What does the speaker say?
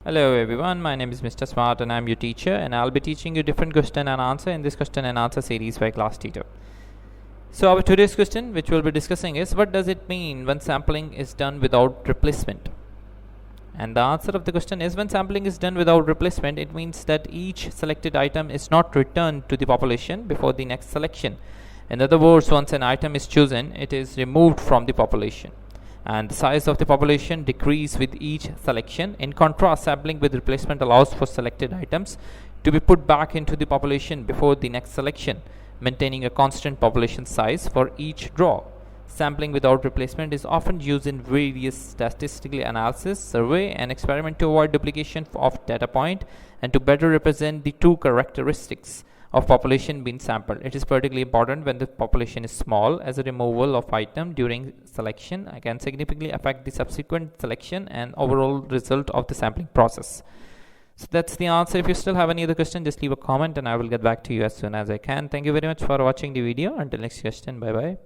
Hello everyone, my name is Mr. Smart and I'm your teacher, and I'll be teaching you different question and answer in this question and answer series by Class Teacher. So our today's question which we'll be discussing is, what does it mean when sampling is done without replacement? And the answer of the question is, when sampling is done without replacement, it means that each selected item is not returned to the population before the next selection. In other words, once an item is chosen, it is removed from the population, and the size of the population decrease with each selection. In contrast, sampling with replacement allows for selected items to be put back into the population before the next selection, maintaining a constant population size for each draw. Sampling without replacement is often used in various statistical analysis, survey, and experiment to avoid duplication of data point and to better represent the true characteristics of population being sampled. It is particularly important when the population is small, as a removal of item during selection can significantly affect the subsequent selection and overall result of the sampling process. So that's the answer. If you still have any other question, just leave a comment and I will get back to you as soon as I can. Thank you very much for watching the video. Until next question, bye bye.